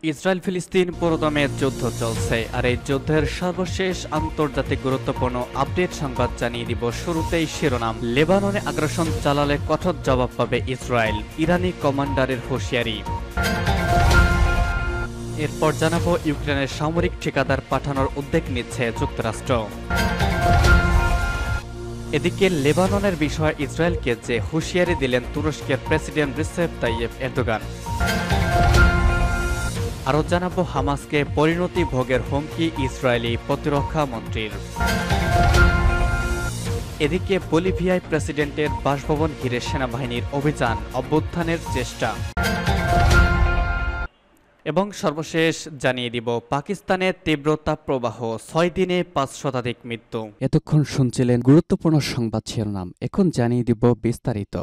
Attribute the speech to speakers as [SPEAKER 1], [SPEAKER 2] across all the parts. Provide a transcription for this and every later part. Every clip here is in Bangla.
[SPEAKER 1] ইসরায়েল ফিলিস্তিন পুরোদমে যুদ্ধ চলছে, আর এই যুদ্ধের সর্বশেষ আন্তর্জাতিক গুরুত্বপূর্ণ আপডেট সংবাদ জানিয়ে দিব। শুরুতেই শিরোনাম, লেবাননে আগ্রাসন চালালে কঠোর জবাব পাবে ইসরায়েল, ইরানি কমান্ডারের হুঁশিয়ারি। এরপর জানাবো ইউক্রেনের সামরিক ঠিকাদার পাঠানোর উদ্যোগ নিচ্ছে যুক্তরাষ্ট্র। এদিকে লেবাননের বিষয়ে ইসরায়েলকে যে হুঁশিয়ারি দিলেন তুরস্কের প্রেসিডেন্ট রিসেপ তাইয়েপ এরদোগান। আরও জানাবো হামাসকে পরিণতি ভোগের হুমকি ইসরায়েলি প্রতিরক্ষা মন্ত্রীর। এদিকে বলিভিয়ায় প্রেসিডেন্টের বাসভবন ঘিরে সেনাবাহিনীর অভিযান, অভ্যুত্থানের চেষ্টা। এবং সর্বশেষ জানিয়ে দিব পাকিস্তানে তীব্র তাপপ্রবাহ, 6 দিনে 5 শতাধিক মৃত্যু।
[SPEAKER 2] এতক্ষণ শুনছিলেন গুরুত্বপূর্ণ সংবাদ শিরোনাম, এখন জানিয়ে দিব বিস্তারিত।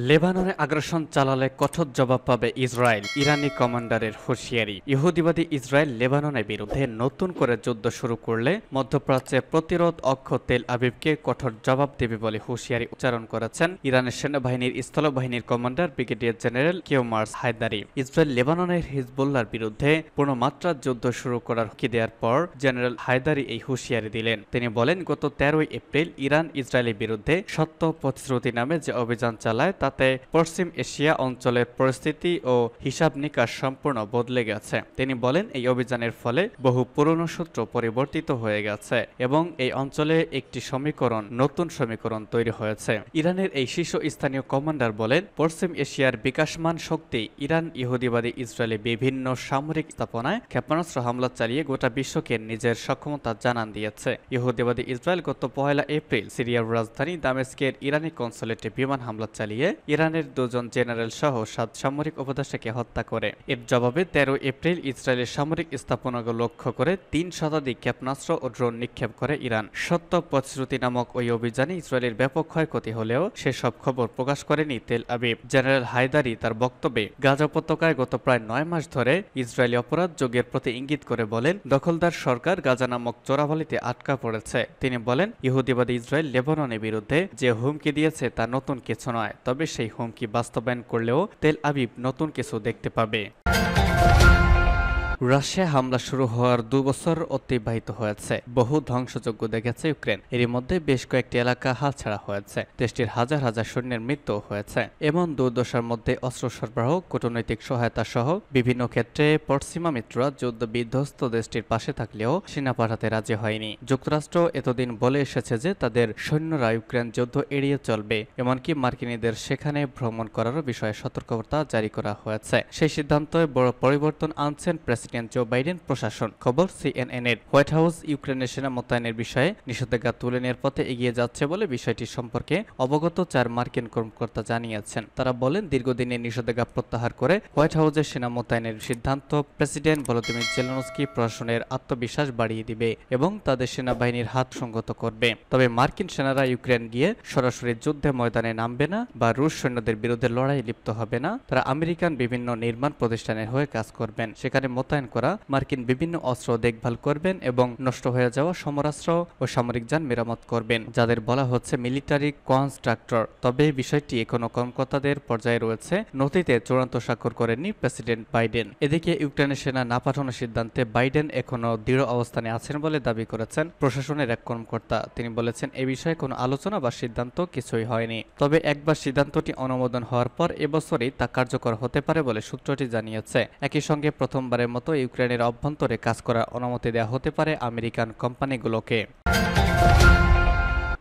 [SPEAKER 1] লেবাননে আগ্রাসন চালালে কঠোর জবাব পাবে ইসরায়েল, ইরানি কমান্ডারের হুঁশিয়ারি। ইহুদিবাদী ইসরায়েল লেবাননের বিরুদ্ধে নতুন করে যুদ্ধ শুরু করলে মধ্যপ্রাচ্যে প্রতিরোধ অক্ষ তেল আবিবকে কঠোর জবাব দেবে বলে হুঁশিয়ারি উচ্চারণ করেছেন ইরানের সেনাবাহিনীর স্থলবাহিনীর commander brigadier general Kioumars Heydari. Israel লেবাননের হিজবুল্লাহর বিরুদ্ধে পূর্ণমাত্রার যুদ্ধ শুরু করার হুমকি দেওয়ার পর জেনারেল হায়দারি এই হুঁশিয়ারি দিলেন। তিনি বলেন, গত 13 এপ্রিল ইরান ইসরায়েলের বিরুদ্ধে সত্য প্রতিশ্রুতি নামে যে অভিযান চালায় তাতে পশ্চিম এশিয়া অঞ্চলের পরিস্থিতি ও হিসাব নিকাশ সম্পূর্ণ বদলে গেছে। তিনি বলেন, এই অভিযানের ফলে বহু পুরনো সূত্র পরিবর্তিত হয়ে গেছে এবং এই অঞ্চলে একটি নতুন সমীকরণ তৈরি হয়েছে। ইরানের এই শীর্ষস্থানীয় কমান্ডার বলেন, পশ্চিম এশিয়ার বিকাশমান শক্তি ইরান ইহুদিবাদী ইসরায়েলে বিভিন্ন সামরিক স্থাপনায় ক্ষেপণাস্ত্র হামলা চালিয়ে গোটা বিশ্বকে নিজের সক্ষমতা জানান দিয়েছে। ইহুদিবাদী ইসরায়েল গত 1 এপ্রিল সিরিয়ার রাজধানী দামেস্কের ইরানি কনসুলেটে বিমান হামলা চালিয়ে ইরানের 2 জন জেনারেল সহ 7 সামরিক উপদেষ্টাকে হত্যা করে। এর জবাবে 13 এপ্রিল ইসরায়েলের সামরিক স্থাপনাগুলো লক্ষ্য করে 3 শতাধিক ক্ষেপণাস্ত্র ও ড্রোন নিক্ষেপ করে ইরান। সত্য প্রতিশ্রুতি নামক ওই অভিযানে ইসরায়েলের ব্যাপক ক্ষয়ক্ষতি হলেও সেসব খবর প্রকাশ করেনি তেল আবিব। জেনারেল হায়দারি তার বক্তব্যে গাজা উপত্যকায় গত প্রায় 9 মাস ধরে ইসরায়েলি অপরাধ যোগের প্রতি ইঙ্গিত করে বলেন, দখলদার সরকার গাজা নামক চোরাবালিতে আটকা পড়েছে। তিনি বলেন, ইহুদিবাদী ইসরায়েল লেবাননের বিরুদ্ধে যে হুমকি দিয়েছে তা নতুন কিছু নয়, তবে সেই হুমকি বাস্তবায়ন করলেও তেল আবিব নতুন কিছু দেখতে পাবে। রাশিয়া হামলা শুরু হওয়ার 2 বছর অতিবাহিত হয়েছে। বহু ধ্বংসযজ্ঞ দেখেছে ইউক্রেন। এরই মধ্যে বেশ কয়েকটি এলাকা হাতছাড়া হয়েছে। দেশটির হাজার হাজার সৈন্যের মৃত্যু হয়েছে। এমন দুর্দশার মধ্যে অস্ত্র সরবরাহ, কূটনৈতিক সহায়তা সহ বিভিন্ন ক্ষেত্রে পশ্চিমা মিত্ররা যুদ্ধ বিধ্বস্ত দেশটির পাশে থাকলেও সেনা পাঠাতে রাজি হয়নি। যুক্তরাষ্ট্র এতদিন বলে এসেছে যে তাদের সৈন্যরা ইউক্রেন যুদ্ধ এড়িয়ে চলবে, এমনকি মার্কিনীদের সেখানে ভ্রমণ করারও বিষয়ে সতর্কবার্তা জারি করা হয়েছে। সেই সিদ্ধান্তে বড় পরিবর্তন আনছেন প্রেসিডেন্ট জো বাইডেন প্রশাসন। খবর সিএনএন এর। হোয়াইট হাউস ইউক্রেনের সেনা মোতায়েনের বিষয়ে নিষেধাজ্ঞা তুলে নেওয়ার পথে এগিয়ে যাচ্ছে বলে বিষয়টি সম্পর্কে অবগত 4 মার্কিন কর্মকর্তা জানিয়েছেন। তারা বলেন, দীর্ঘদিনের নিষেধাজ্ঞা প্রত্যাহার করে হোয়াইট হাউসের সেনা মোতায়েনের সিদ্ধান্ত প্রেসিডেন্ট ভলোদিমির জেলেনস্কি প্রশাসনের আত্মবিশ্বাস বাড়িয়ে দিবে এবং তাদের সেনাবাহিনীর হাত সংগত করবে। তবে মার্কিন সেনারা ইউক্রেন গিয়ে সরাসরি যুদ্ধে ময়দানে নামবে না বা রুশ সৈন্যদের বিরুদ্ধে লড়াই লিপ্ত হবে না। তারা আমেরিকান বিভিন্ন নির্মাণ প্রতিষ্ঠানের হয়ে কাজ করবেন। সেখানে মোতায়েন করা মার্কিন বিভিন্ন অস্ত্র দেখভাল করবেন এবং নষ্ট হয়ে যাওয়া সমরাস্ত্র ও সামরিক যান মেরামত করবেন, যাদের বলা হচ্ছে মিলিটারি কনস্ট্রাক্টর। তবে বিষয়টি এখনো কর্মকর্তাদের পর্যায়ে রয়েছে। নথিতে চূড়ান্ত স্বাক্ষর করেননি প্রেসিডেন্ট বাইডেন। এদিকে ইউক্রেনের সেনা না পাঠানোর সিদ্ধান্তে বাইডেন এখনো দৃঢ় অবস্থানে আছেন বলে দাবি করেছেন প্রশাসনের এক কর্মকর্তা। তিনি বলেছেন, এ বিষয়ে কোনো আলোচনা বা সিদ্ধান্ত কিছুই হয়নি। তবে একবার সিদ্ধান্তটি অনুমোদন হওয়ার পর এবছরই তা কার্যকর হতে পারে বলে সূত্রটি জানিয়েছে। একই সঙ্গে প্রথমবারের মতো ইউক্রেনের অভ্যন্তরে কাজ করার অনুমতি দেওয়া হতে পারে আমেরিকান কোম্পানিগুলোকে।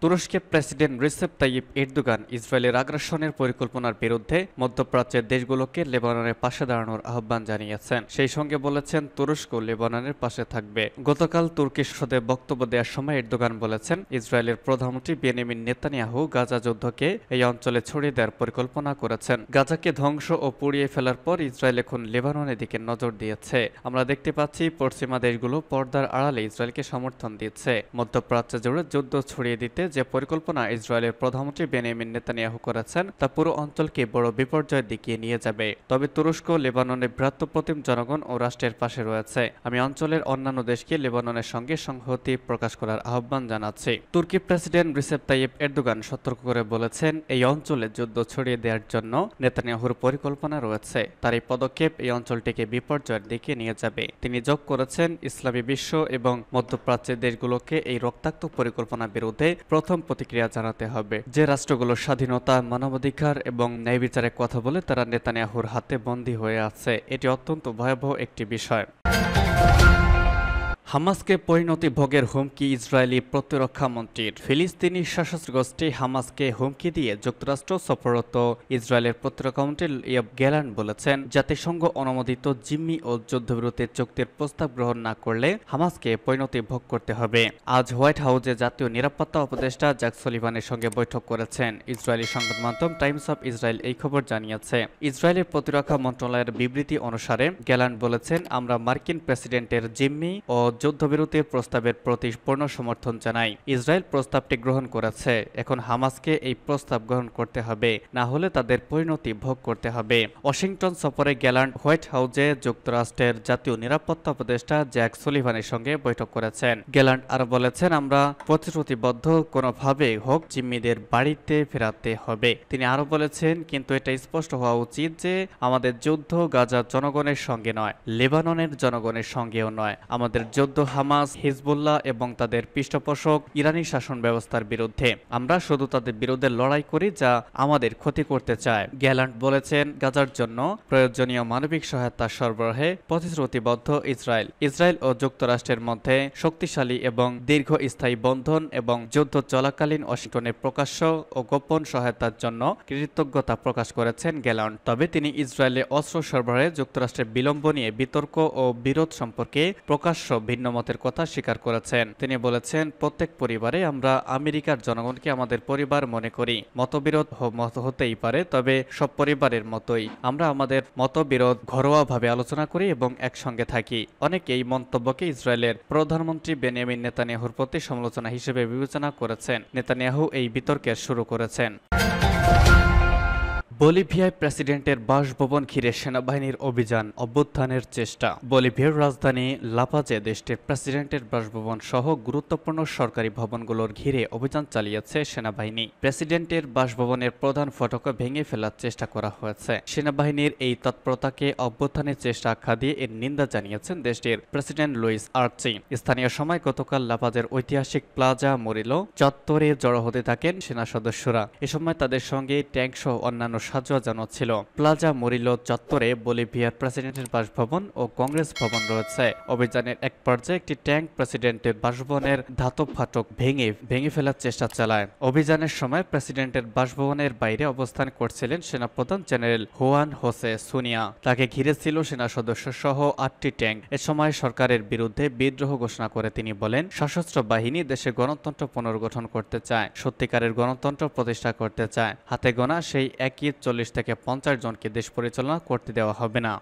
[SPEAKER 1] তুরস্কের প্রেসিডেন্ট রিসেপ তাইয়েপ এরদোগান ইসরায়েলের আগ্রাসনের পরিকল্পনার বিরুদ্ধে মধ্যপ্রাচ্যের দেশগুলোকে লেবাননের পাশে দাঁড়ানোর আহ্বান জানিয়েছেন। সেই সঙ্গে বলেছেন, তুরস্ক লেবাননের পাশে থাকবে। গতকাল তুর্কি সংসদে বক্তব্য দেওয়ার সময় এরদোগান বলেছেন, ইসরায়েলের প্রধানমন্ত্রী বেনিয়ামিন নেতানিয়াহু গাজা যুদ্ধকে এই অঞ্চলে ছড়িয়ে দেওয়ার পরিকল্পনা করেছেন। গাজাকে ধ্বংস ও পুড়িয়ে ফেলার পর ইসরায়েল এখন লেবাননের দিকে নজর দিয়েছে। আমরা দেখতে পাচ্ছি পশ্চিমা দেশগুলো পর্দার আড়ালে ইসরায়েলকে সমর্থন দিচ্ছে। মধ্যপ্রাচ্য জুড়ে যুদ্ধ ছড়িয়ে দিতে যে পরিকল্পনা ইসরায়েলের প্রধানমন্ত্রী বেনিয়ামিন নেতানিয়াহু করেছেন তা পুরো অঞ্চলকে বড় বিপর্যয়ের দিকে নিয়ে যাবে। তবে তুরস্ক লেবাননের ভ্রাতৃপ্রতিম জনগণ ও রাষ্ট্রের পাশে রয়েছে। আমি অঞ্চলের অন্যান্য দেশকে লেবাননের সঙ্গে সংহতি প্রকাশ করার আহ্বান জানাচ্ছি। তুর্কি প্রেসিডেন্ট রিসেপ তাইয়েপ এরদোগান সতর্ক করে বলেছেন, এই অঞ্চলে যুদ্ধ ছড়িয়ে দেওয়ার জন্য নেতানিয়াহুর পরিকল্পনা রয়েছে। তার এই পদক্ষেপ এই অঞ্চলটিকে বিপর্যয়ের দিকে নিয়ে যাবে। তিনি যোগ করেছেন, ইসলামী বিশ্ব এবং মধ্যপ্রাচ্যের দেশগুলোকে এই রক্তাক্ত পরিকল্পনার বিরুদ্ধে প্রথম প্রতিক্রিয়া জানাতে হবে। যে রাষ্ট্রগুলোর স্বাধীনতা, মানবাধিকার এবং ন্যায় বিচারের কথা বলে তারা নেতানিয়াহুর হাতে বন্দী হয়ে আছে, এটি অত্যন্ত ভয়াবহ একটি বিষয়। হামাসকে পরিণতি ভোগের হুমকি ইসরায়েলি প্রতিরক্ষা মন্ত্রীর। ফিলিস্তিনি সশস্ত্র গোষ্ঠী হামাসকে হুমকি দিয়ে যুক্তরাষ্ট্র সফররত ইসরায়েলের প্রতিরক্ষা মন্ত্রী ইয়োভ গ্যালান্ট বলেছেন, জাতিসংঘ অনুমোদিত জিম্মি ও যুদ্ধবিরতির চুক্তির প্রস্তাব গ্রহণ না করলে হামাসকে পরিণতি ভোগ করতে হবে। আজ হোয়াইট হাউসে জাতীয় নিরাপত্তা উপদেষ্টা জ্যাক সুলিভানের সঙ্গে বৈঠক করেছেন। ইসরায়েলি সংবাদ মাধ্যম টাইমস অফ ইসরায়েল এই খবর জানিয়েছে। ইসরায়েলের প্রতিরক্ষা মন্ত্রণালয়ের বিবৃতি অনুসারে গ্যালান্ট বলেছেন, আমরা মার্কিন প্রেসিডেন্টের জিম্মি ও যুদ্ধবিরতির প্রস্তাবের প্রতি পূর্ণ সমর্থন জানাই। ইসরায়েল প্রস্তাবটি গ্রহণ করেছে, এখন হামাসকে এই প্রস্তাব গ্রহণ করতে হবে, না হলে তাদের পরিণতি ভোগ করতে হবে। ওয়াশিংটন সফরে গ্যালান্ট হোয়াইট হাউসে যুক্তরাষ্ট্রের জাতীয় নিরাপত্তা উপদেষ্টা জ্যাক সুলিভানের সঙ্গে বৈঠক করেছেন। গ্যালান্ট আরো বলেছেন, আমরা প্রতিশ্রুতিবদ্ধ, কোনোভাবে হোক জিম্মিদের বাড়িতে ফেরাতে হবে। তিনি আরো বলেছেন, কিন্তু এটা স্পষ্ট হওয়া উচিত যে আমাদের যুদ্ধ গাজার জনগণের সঙ্গে নয়, লেবাননের জনগণের সঙ্গেও নয়। আমাদের যুদ্ধ হামাস, হিজবুল্লাহ এবং তাদের পৃষ্ঠপোষক ইরানি শাসন ব্যবস্থার বিরুদ্ধে। আমরা শুধু তাদের বিরুদ্ধে লড়াই করি যা আমাদের ক্ষতি করতে চায়। গ্যালান্ট বলেছেন, গাজার জন্য প্রয়োজনীয় মানবিক সহায়তা সরবরাহে প্রতিশ্রুতিবদ্ধ ইসরায়েল। ইসরায়েল ও যুক্তরাষ্ট্রের মধ্যে শক্তিশালী এবং দীর্ঘস্থায়ী বন্ধন এবং যুদ্ধ চলাকালীন ওয়াশিংটনের প্রকাশ্য ও গোপন সহায়তার জন্য কৃতজ্ঞতা প্রকাশ করেছেন গ্যালান্ট। তবে তিনি ইসরায়েলে অস্ত্র সরবরাহে যুক্তরাষ্ট্রের বিলম্ব নিয়ে বিতর্ক ও বিরোধ সম্পর্কে প্রকাশ্য ভিন্নমতের কথা স্বীকার করেছেন। তিনি বলেছেন, প্রত্যেক পরিবারে আমরা আমেরিকার জনগণকে আমাদের পরিবার মনে করি। মতবিরোধ হতেই পারে, তবে সব পরিবারের মতোই আমরা আমাদের মতবিরোধ ঘরোয়াভাবে আলোচনা করি এবং একসঙ্গে থাকি। অনেকে এই মন্তব্যকে ইসরায়েলের প্রধানমন্ত্রী বেনিয়ামিন নেতানিয়াহুর প্রতি সমালোচনা হিসেবে বিবেচনা করেছেন। নেতানিয়াহু এই বিতর্কের শুরু করেছেন। বলিভিয়ায় প্রেসিডেন্টের বাসভবন ঘিরে সেনাবাহিনীর অভিযান, অভ্যুত্থানের চেষ্টা। বলিভিয়ার রাজধানী লাপাজে দেশটির প্রেসিডেন্টের বাসভবন সহ গুরুত্বপূর্ণ সরকারি ভবনগুলোর ঘিরে অভিযান চালিয়েছে সেনাবাহিনী। প্রেসিডেন্টের বাসভবনের প্রধান ফটক ভেঙে ফেলার চেষ্টা করা হয়েছে। সেনাবাহিনীর এই তৎপরতাকে অভ্যুত্থানের চেষ্টা আখ্যা দিয়ে এর নিন্দা জানিয়েছেন দেশটির প্রেসিডেন্ট লুইস আর্চি। স্থানীয় সময় গতকাল লাপাজের ঐতিহাসিক প্লাজা মরিলো চত্বরে জড়ো হতে থাকেন সেনা সদস্যরা। এ সময় তাদের সঙ্গে ট্যাঙ্ক সহ অন্যান্য সাজোয়াজানো ছিল। প্লাজা মরিলো চত্বরে বলিভিয়ার প্রেসিডেন্টের বাসভবন ও কংগ্রেস ভবন রয়েছে। অভিযানের এক পর্যায়ে একটি ট্যাঙ্ক প্রেসিডেন্টের বাসভবনের ধাতব ফাটক ভেঙে ফেলার চেষ্টা চালায়। অভিযানের সময় প্রেসিডেন্টের বাসভবনের বাইরে অবস্থান করছিলেন সেনাপ্রধান জেনারেল হুয়ান হোসে সুনিয়া। তাকে ঘিরে ছিল সেনা সদস্য সহ 8টি ট্যাঙ্ক। এ সময় সরকারের বিরুদ্ধে বিদ্রোহ ঘোষণা করে তিনি বলেন, সশস্ত্র বাহিনী দেশে গণতন্ত্র পুনর্গঠন করতে চায়, সত্যিকারের গণতন্ত্র প্রতিষ্ঠা করতে চায়। হাতে গোনা সেই একই 40 থেকে 50 জনকে দেশ পরিচালনা করতে দেওয়া হবে না।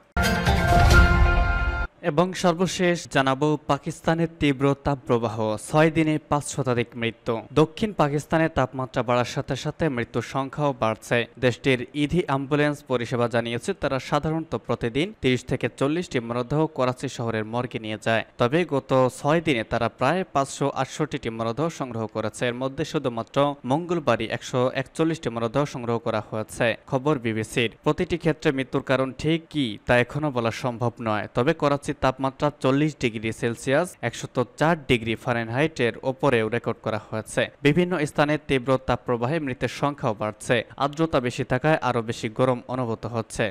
[SPEAKER 1] এবং সর্বশেষ জানাবো পাকিস্তানের তীব্র তাপপ্রবাহ, 6 দিনে 5 শতাধিক মৃত্যু। দক্ষিণ পাকিস্তানে তাপমাত্রা বাড়ার সাথে সাথে মৃত্যুর সংখ্যাও বাড়ছে। দেশটির ইধি অ্যাম্বুলেন্স পরিষেবা জানিয়েছে তারা সাধারণত প্রতিদিন 30 থেকে 40টি মরদেহ করাচি শহরের মর্গে নিয়ে যায়। তবে গত 6 দিনে তারা প্রায় 568টি মরদেহ সংগ্রহ করেছে। এর মধ্যে শুধুমাত্র মঙ্গলবারই 141টি মরদেহ সংগ্রহ করা হয়েছে। খবর বিবিসির। প্রতিটি ক্ষেত্রে মৃত্যুর কারণ ঠিক কি তা এখনো বলা সম্ভব নয়। তবে করাচি তাপমাত্রা 40 ডিগ্রি সেলসিয়াস 104 ডিগ্রি ফারেনহাইটের ওপরেও রেকর্ড করা হয়েছে। বিভিন্ন স্থানে তীব্র তাপপ্রবাহে মৃতের সংখ্যাও বাড়ছে। আর্দ্রতা বেশি থাকায় আরও বেশি গরম অনুভূত হচ্ছে।